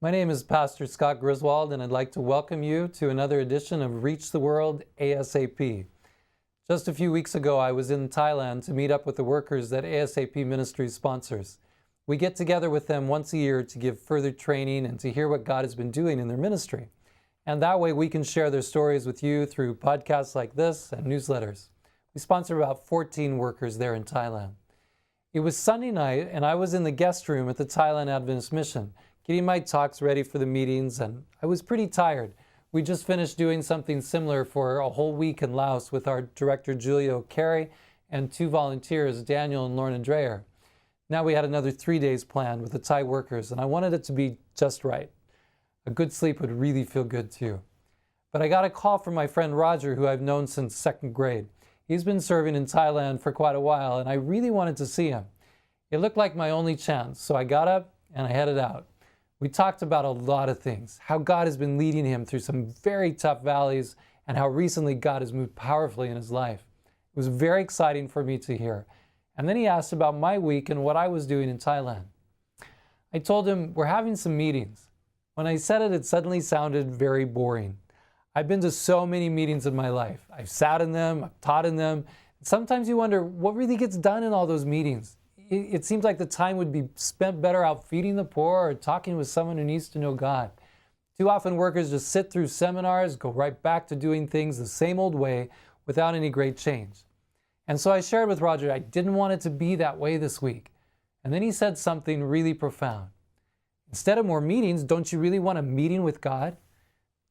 My name is Pastor Scott Griswold, and I'd like to welcome you to another edition of Reach the World ASAP. Just a few weeks ago, I was in Thailand to meet up with the workers that ASAP Ministries sponsors. We get together with them once a year to give further training and to hear what God has been doing in their ministry. And that way we can share their stories with you through podcasts like this and newsletters. We sponsor about 14 workers there in Thailand. It was Sunday night, and I was in the guest room at the Thailand Adventist Mission, getting my talks ready for the meetings, and I was pretty tired. We just finished doing something similar for a whole week in Laos with our director, Julio Carey, and 2 volunteers, Daniel and Lorna Dreyer. Now we had another 3 days planned with the Thai workers, and I wanted it to be just right. A good sleep would really feel good too. But I got a call from my friend Roger, who I've known since 2nd grade. He's been serving in Thailand for quite a while, and I really wanted to see him. It looked like my only chance, so I got up and I headed out. We talked about a lot of things, how God has been leading him through some very tough valleys, and how recently God has moved powerfully in his life. It was very exciting for me to hear. And then he asked about my week and what I was doing in Thailand. I told him, we're having some meetings. When I said it, it suddenly sounded very boring. I've been to so many meetings in my life. I've sat in them, I've taught in them. Sometimes you wonder, what really gets done in all those meetings? It seems like the time would be spent better out feeding the poor or talking with someone who needs to know God. Too often workers just sit through seminars, go right back to doing things the same old way without any great change. And so I shared with Roger, I didn't want it to be that way this week. And then he said something really profound. Instead of more meetings, don't you really want a meeting with God?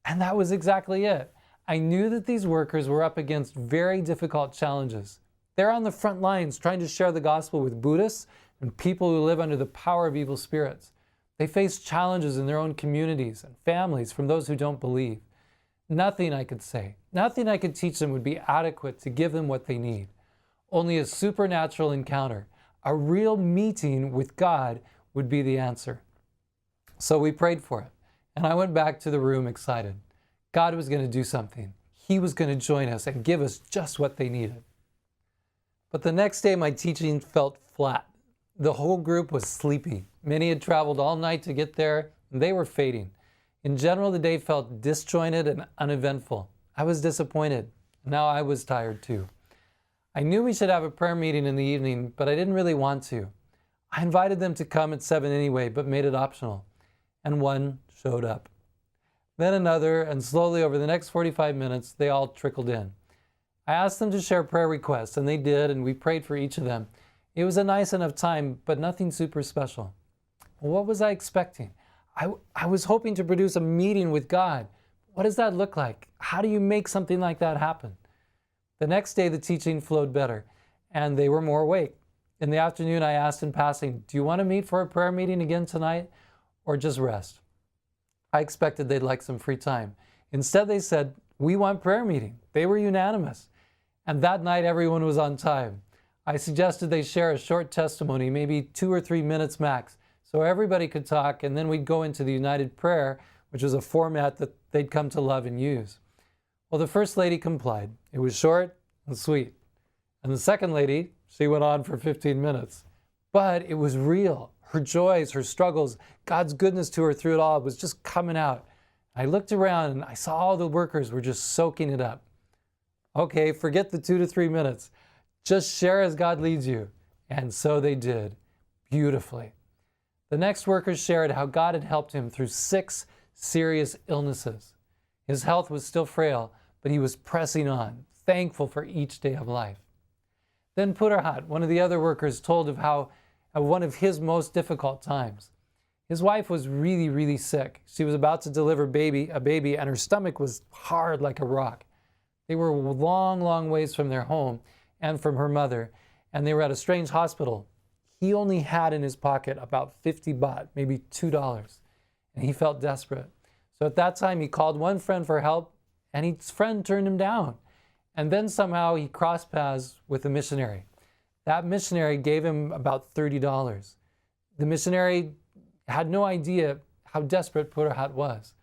And that was exactly it. I knew that these workers were up against very difficult challenges. They're on the front lines trying to share the gospel with Buddhists and people who live under the power of evil spirits. They face challenges in their own communities and families from those who don't believe. Nothing I could say, nothing I could teach them would be adequate to give them what they need. Only a supernatural encounter, a real meeting with God would be the answer. So we prayed for it, and I went back to the room excited. God was going to do something. He was going to join us and give us just what they needed. But the next day, my teaching felt flat. The whole group was sleepy. Many had traveled all night to get there, and they were fading. In general, the day felt disjointed and uneventful. I was disappointed. Now I was tired too. I knew we should have a prayer meeting in the evening, but I didn't really want to. I invited them to come at 7 anyway, but made it optional. And one showed up. Then another, and slowly over the next 45 minutes, they all trickled in. I asked them to share prayer requests, and they did, and we prayed for each of them. It was a nice enough time, but nothing super special. What was I expecting? I was hoping to produce a meeting with God. What does that look like? How do you make something like that happen? The next day, the teaching flowed better, and they were more awake. In the afternoon, I asked in passing, do you want to meet for a prayer meeting again tonight, or just rest? I expected they'd like some free time. Instead, they said, we want prayer meeting. They were unanimous. And that night, everyone was on time. I suggested they share a short testimony, maybe 2 or 3 minutes max, so everybody could talk, and then we'd go into the United Prayer, which was a format that they'd come to love and use. Well, the first lady complied. It was short and sweet. And the second lady, she went on for 15 minutes. But it was real. Her joys, her struggles, God's goodness to her through it all was just coming out. I looked around and I saw all the workers were just soaking it up. Okay, forget the 2 to 3 minutes. Just share as God leads you. And so they did, beautifully. The next workers shared how God had helped him through 6 serious illnesses. His health was still frail, but he was pressing on, thankful for each day of life. Then Purahat, one of the other workers, told of how one of his most difficult times. His wife was really, really sick. She was about to deliver a baby, and her stomach was hard like a rock. They were long, long ways from their home and from her mother, and they were at a strange hospital. He only had in his pocket about 50 baht, maybe $2, and he felt desperate. So at that time, he called one friend for help, and his friend turned him down. And then somehow he crossed paths with a missionary. That missionary gave him about $30. The missionary had no idea how desperate Purahat was,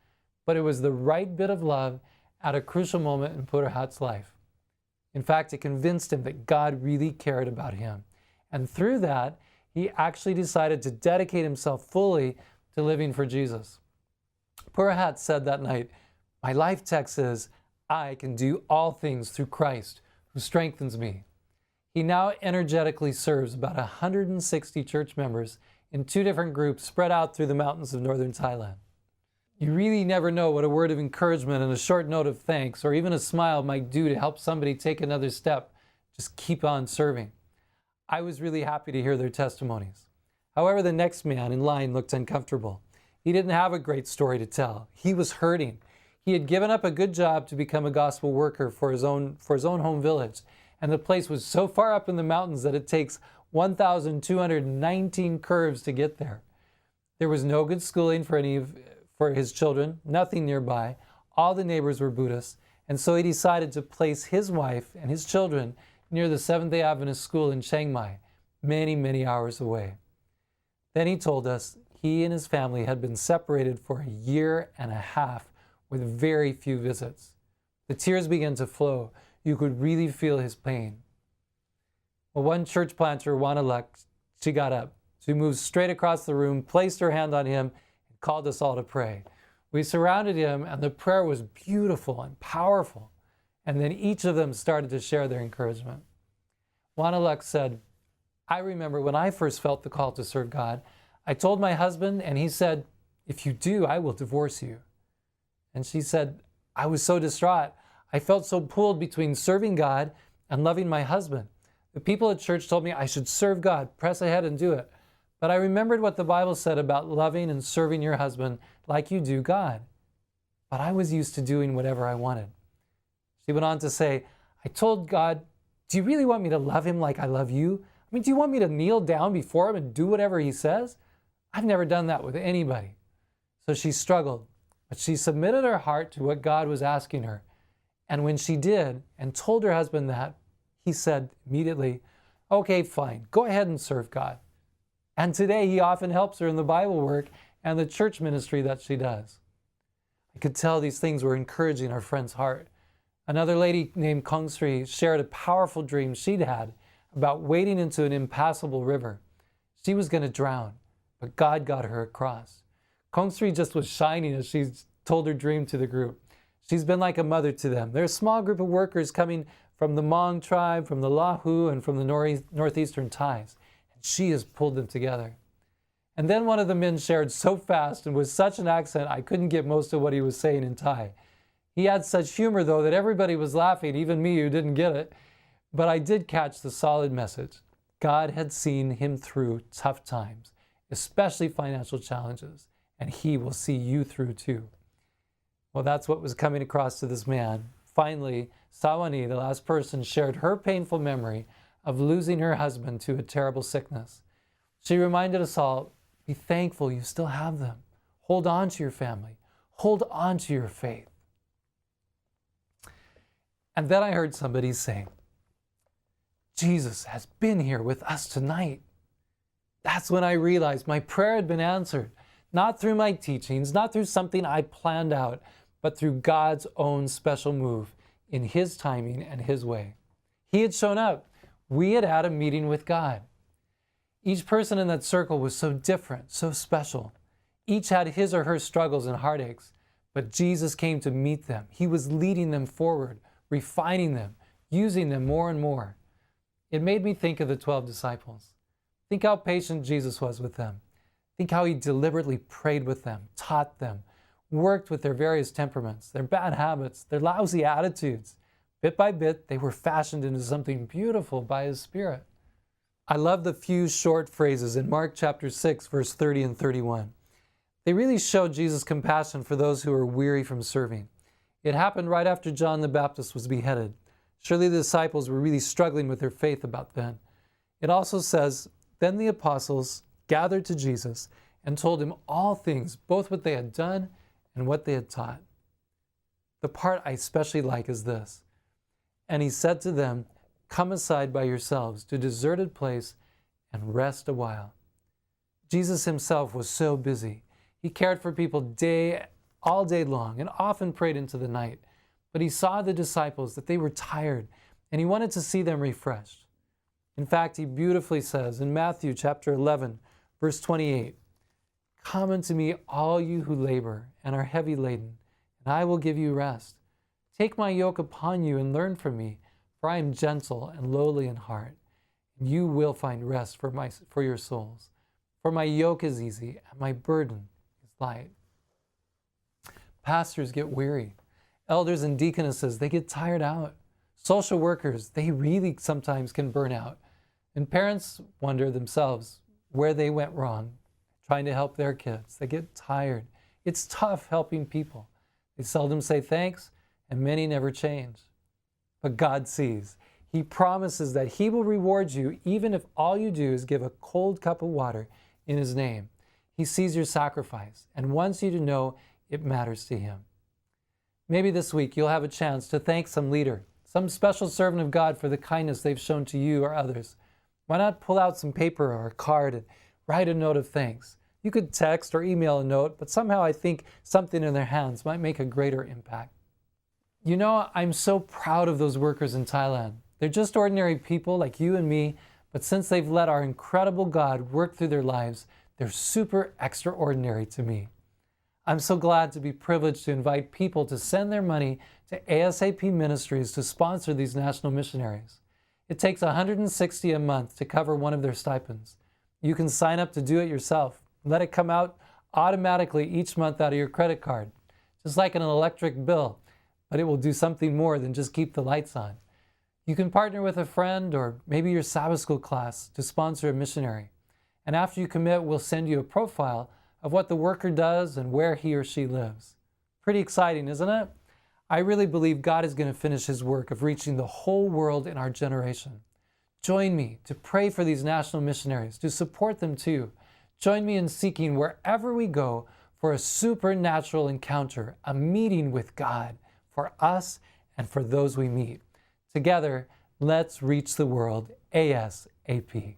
but it was the right bit of love at a crucial moment in Purahat's life. In fact, it convinced him that God really cared about him. And through that, he actually decided to dedicate himself fully to living for Jesus. Purahat said that night, "My life text is, I can do all things through Christ who strengthens me." He now energetically serves about 160 church members in 2 different groups spread out through the mountains of northern Thailand. You really never know what a word of encouragement and a short note of thanks or even a smile might do to help somebody take another step. Just keep on serving. I was really happy to hear their testimonies. However, the next man in line looked uncomfortable. He didn't have a great story to tell. He was hurting. He had given up a good job to become a gospel worker for his own home village, and the place was so far up in the mountains that it takes 1,219 curves to get there. There was no good schooling for his children, nothing nearby. All the neighbors were Buddhists, and so he decided to place his wife and his children near the Seventh-day Adventist school in Chiang Mai, many, many hours away. Then he told us he and his family had been separated for a year and a half with very few visits. The tears began to flow. You could really feel his pain. Well, one church planter, Wanaluk, she got up. She moved straight across the room, placed her hand on him, and called us all to pray. We surrounded him, and the prayer was beautiful and powerful. And then each of them started to share their encouragement. Wanaluk said, "I remember when I first felt the call to serve God, I told my husband, and he said, 'If you do, I will divorce you.' And she said, 'I was so distraught. I felt so pulled between serving God and loving my husband. The people at church told me I should serve God, press ahead and do it. But I remembered what the Bible said about loving and serving your husband like you do God. But I was used to doing whatever I wanted.'" She went on to say, "I told God, 'Do you really want me to love him like I love you? I mean, do you want me to kneel down before him and do whatever he says? I've never done that with anybody.'" So she struggled, but she submitted her heart to what God was asking her. And when she did and told her husband that, he said immediately, "Okay, fine, go ahead and serve God." And today he often helps her in the Bible work and the church ministry that she does. I could tell these things were encouraging our friend's heart. Another lady named Kong Sri shared a powerful dream she'd had about wading into an impassable river. She was going to drown, but God got her across. Kong Sri just was shining as she told her dream to the group. She's been like a mother to them. They're a small group of workers coming from the Hmong tribe, from the Lahu, and from the northeastern Thais. And she has pulled them together. And then one of the men shared so fast and with such an accent, I couldn't get most of what he was saying in Thai. He had such humor, though, that everybody was laughing, even me who didn't get it. But I did catch the solid message. God had seen him through tough times, especially financial challenges, and he will see you through too. Well, that's what was coming across to this man. Finally, Sawani, the last person, shared her painful memory of losing her husband to a terrible sickness. She reminded us all, be thankful you still have them. Hold on to your family. Hold on to your faith. And then I heard somebody say, Jesus has been here with us tonight. That's when I realized my prayer had been answered, not through my teachings, not through something I planned out, but through God's own special move in his timing and his way. He had shown up. We had had a meeting with God. Each person in that circle was so different, so special. Each had his or her struggles and heartaches, but Jesus came to meet them. He was leading them forward, refining them, using them more and more. It made me think of the 12 disciples. Think how patient Jesus was with them. Think how he deliberately prayed with them, taught them, worked with their various temperaments, their bad habits, their lousy attitudes. Bit by bit, they were fashioned into something beautiful by his Spirit. I love the few short phrases in Mark chapter 6, verse 30 and 31. They really show Jesus' compassion for those who are weary from serving. It happened right after John the Baptist was beheaded. Surely the disciples were really struggling with their faith about then. It also says, then the apostles gathered to Jesus and told him all things, both what they had done and what they had taught. The part I especially like is this. And he said to them, come aside by yourselves to a deserted place and rest a while. Jesus himself was so busy. He cared for people all day long and often prayed into the night. But he saw the disciples that they were tired and he wanted to see them refreshed. In fact, he beautifully says in Matthew chapter 11, verse 28, come unto me all you who labor and are heavy laden, and I will give you rest. Take my yoke upon you and learn from me, for I am gentle and lowly in heart, and you will find rest for your souls. For my yoke is easy and my burden is light. Pastors get weary. Elders and deaconesses, they get tired out. Social workers, they really sometimes can burn out. And parents wonder themselves where they went wrong, trying to help their kids. They get tired. It's tough helping people. They seldom say thanks, and many never change. But God sees. He promises that He will reward you even if all you do is give a cold cup of water in His name. He sees your sacrifice and wants you to know it matters to Him. Maybe this week you'll have a chance to thank some leader, some special servant of God for the kindness they've shown to you or others. Why not pull out some paper or a card and write a note of thanks? You could text or email a note, but somehow I think something in their hands might make a greater impact. You know, I'm so proud of those workers in Thailand. They're just ordinary people like you and me, but since they've let our incredible God work through their lives, they're super extraordinary to me. I'm so glad to be privileged to invite people to send their money to ASAP Ministries to sponsor these national missionaries. It takes $160 a month to cover one of their stipends. You can sign up to do it yourself. Let it come out automatically each month out of your credit card, just like an electric bill, but it will do something more than just keep the lights on. You can partner with a friend or maybe your Sabbath school class to sponsor a missionary. And after you commit, we'll send you a profile of what the worker does and where he or she lives. Pretty exciting, isn't it? I really believe God is going to finish His work of reaching the whole world in our generation. Join me to pray for these national missionaries, to support them too. Join me in seeking wherever we go for a supernatural encounter, a meeting with God for us and for those we meet. Together, let's reach the world ASAP.